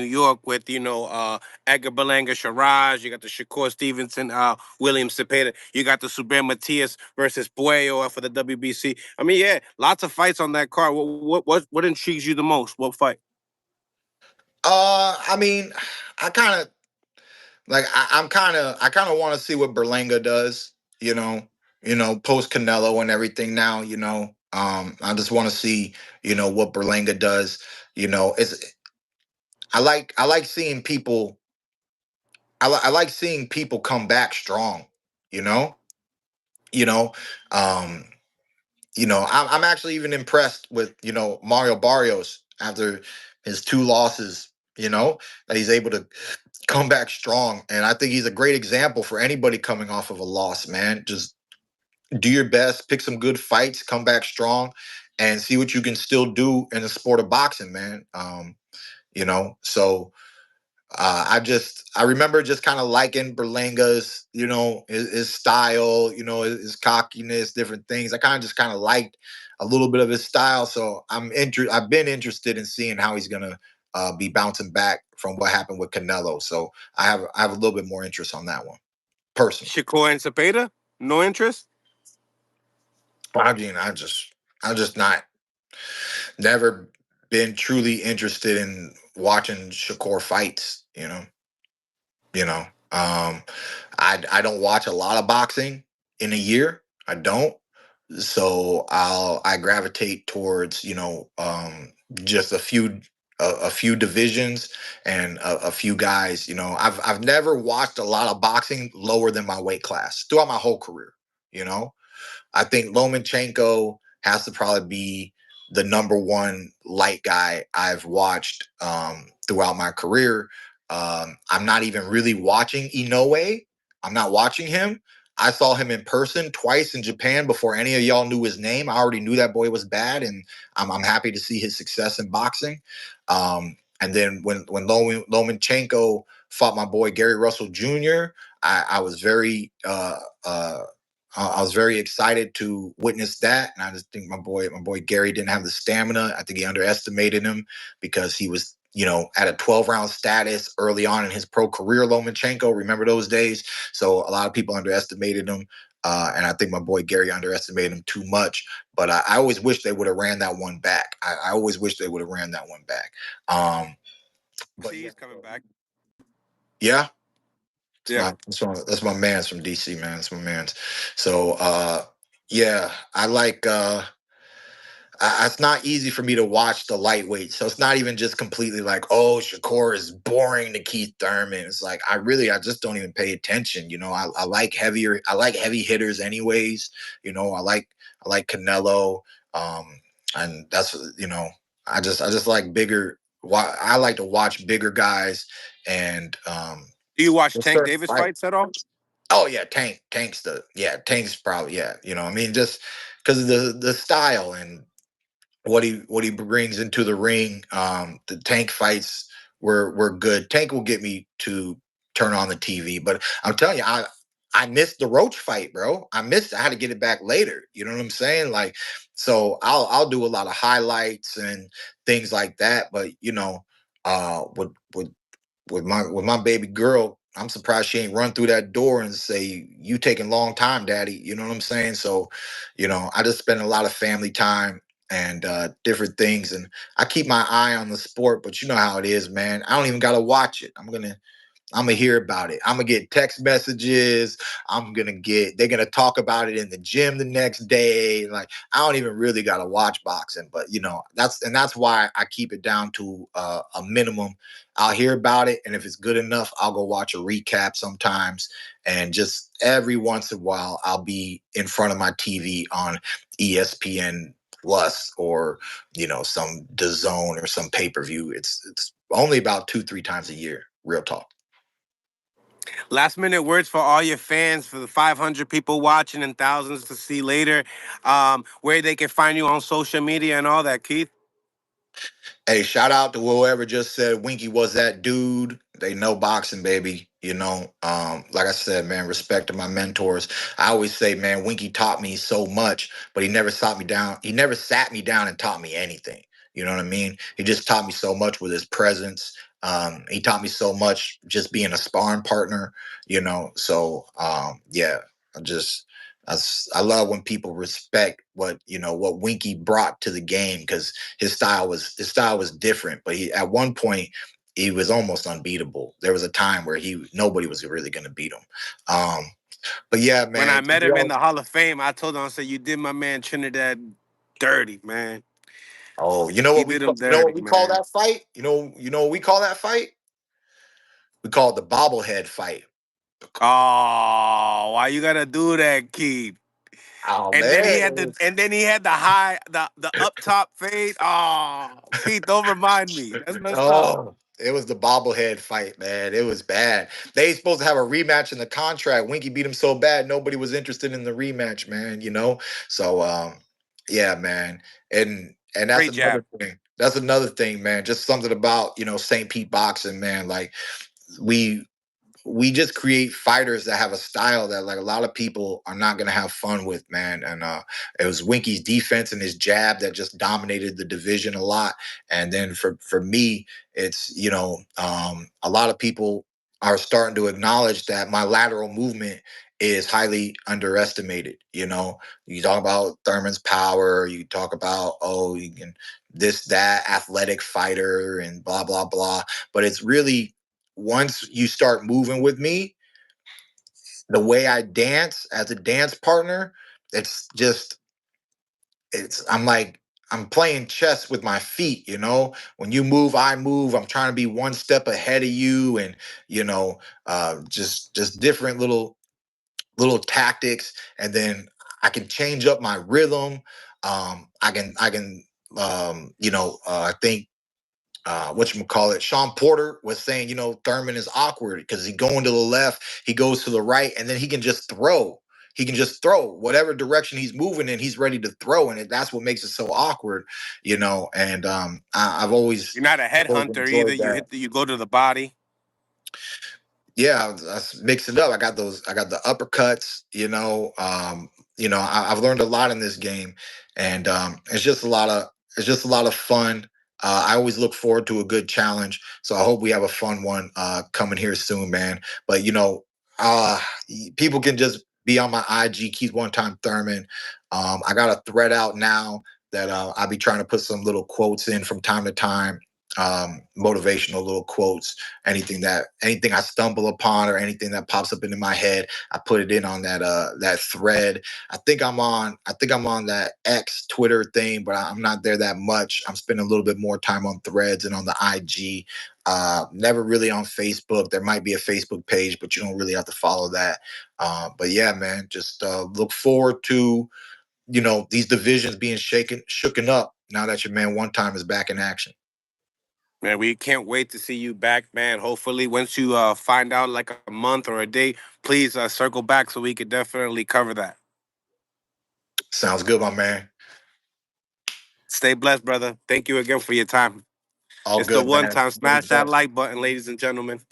New York with Edgar Berlenga, Shiraz. You got the Shakur Stevenson, William Zepeda. You got the Super Matias versus Puello for the WBC. I mean, yeah, lots of fights on that card. What intrigues you the most? What fight? I mean, I kind of I kind of want to see what Berlenga does. You know, post Canelo and everything. Now, I just want to see what Berlenga does. It's I like seeing people. I like seeing people come back strong. You know, you know, um, I'm actually even impressed with Mario Barrios after his two losses. That he's able to come back strong. And I think he's a great example for anybody coming off of a loss, man. Just do your best, pick some good fights, come back strong, and see what you can still do in the sport of boxing, man. So I remember just kind of liking Berlenga's, his style, his cockiness, different things. I kind of liked a little bit of his style. So I've been interested in seeing how he's gonna be bouncing back from what happened with Canelo. So I have a little bit more interest on that one, personally. Shakur and Zepeda? No interest? I mean, I just not never been truly interested in watching Shakur fights. You know, I don't watch a lot of boxing in a year. I don't. So I gravitate towards just a few divisions and a few guys. I've never watched a lot of boxing lower than my weight class throughout my whole career. You know, I think Lomachenko has to probably be the number one light guy I've watched throughout my career. I'm not even really watching Inoue. I'm not watching him. I saw him in person twice in Japan before any of y'all knew his name. I already knew that boy was bad, and I'm happy to see his success in boxing. And then when Lomachenko fought my boy Gary Russell Jr., I was very I was very excited to witness that, and I just think my boy Gary didn't have the stamina. I think he underestimated him because he was, at a 12-round status early on in his pro career. Lomachenko, remember those days? So a lot of people underestimated him, and I think my boy Gary underestimated him too much. But I always wish they would have ran that one back. I always wish they would have ran that one back. But See, yeah, he's coming back. yeah, Yeah. that's my man's from DC, man. That's my man's. So yeah, I like it's not easy for me to watch the lightweight. So it's not even just completely like, oh, Shakur is boring to Keith Thurman. It's like I just don't even pay attention. I like heavy hitters anyways. I like Canelo. Um and that's I just like bigger. I like to watch bigger guys and Do you watch with Tank certain Davis fight. fights at all? Oh yeah, Tank's probably, yeah. I mean, just because of the style and what he brings into the ring. The Tank fights were good. Tank will get me to turn on the TV, but I'm telling you, I missed the Roach fight, bro. I had to get it back later. You know what I'm saying? Like, so I'll do a lot of highlights and things like that. But with my baby girl, I'm surprised she ain't run through that door and say, "You taking long time, daddy." You know what I'm saying? So, I just spend a lot of family time and different things, and I keep my eye on the sport. But you know how it is, man. I don't even gotta watch it. I'm gonna hear about it. I'm gonna get text messages. They're gonna talk about it in the gym the next day. Like, I don't even really gotta watch boxing, but that's why I keep it down to a minimum. I'll hear about it, and if it's good enough, I'll go watch a recap sometimes. And just every once in a while, I'll be in front of my TV on ESPN Plus or some DAZN or some pay per view. It's only about 2-3 times a year. Real talk. Last minute words for all your fans, for the 500 people watching and thousands to see later, where they can find you on social media and all that, Keith. Hey, shout out to whoever just said Winky was that dude. They know boxing, baby. Like I said, man, respect to my mentors. I always say, man, Winky taught me so much, but he never sat me down. He never sat me down and taught me anything. You know what I mean? He just taught me so much with his presence. He taught me so much just being a sparring partner, So yeah, I just I love when people respect what Winky brought to the game because his style was different, but he at one point he was almost unbeatable. There was a time where nobody was really going to beat him. Um, but yeah, When I man. met him in the Hall of Fame, I told him, I said, "You did my man Trinidad dirty, man. Oh, He did him dirty, we call man." that fight? What we call that fight? We call it the bobblehead fight. Oh, why you gotta do that, Keith? Oh And then he had man. the high the up top fade. Oh, Keith, don't remind me. That's messed up. Oh, it was the bobblehead fight, man. It was bad. They supposed to have a rematch in the contract. Winky beat him so bad, nobody was interested in the rematch, man. So yeah, man. And that's Great jab. another thing. That's another thing, man. Just something about St. Pete boxing, man. Like we we just create fighters that have a style that like a lot of people are not going to have fun with, man. And it was Winky's defense and his jab that just dominated the division a lot. And then for me, it's a lot of people are starting to acknowledge that my lateral movement is highly underestimated. You talk about Thurman's power, you talk about you can this that athletic fighter and blah blah blah, but it's really once you start moving with me, the way I dance as a dance partner, it's just I'm like I'm playing chess with my feet. When you move, I move. I'm trying to be one step ahead of you, and just different little tactics, and then I can change up my rhythm. I can I think whatchamacallit, Sean Porter was saying, Thurman is awkward because he going to the left, he goes to the right, and then he can just throw. He can just throw whatever direction he's moving in. He's ready to throw, and that's what makes it so awkward. And I've You're not a always headhunter either. enjoyed You that. hit you go to the body. Yeah, let's mix it up. I got the uppercuts. I've learned a lot in this game, and it's just a lot of fun. I always look forward to a good challenge, so I hope we have a fun one coming here soon, man. But uh, people can just be on my IG, Keith One Time Thurman. I got a thread out now that I'll be trying to put some little quotes in from time to time, motivational little quotes. Anything I stumble upon or anything that pops up into my head, I put it in on that thread. I think I'm on that X Twitter thing, but I'm not there that much. I'm spending a little bit more time on threads and on the IG. Never really on Facebook. There might be a Facebook page, but you don't really have to follow that. But yeah, man, just look forward to these divisions being shooken up now that your man One Time is back in action. Man, we can't wait to see you back, man. Hopefully, once you find out like a month or a day, please circle back so we could definitely cover that. Sounds good, my man. Stay blessed, brother. Thank you again for your time. All It's the good, one man. time. Smash that like button, ladies and gentlemen.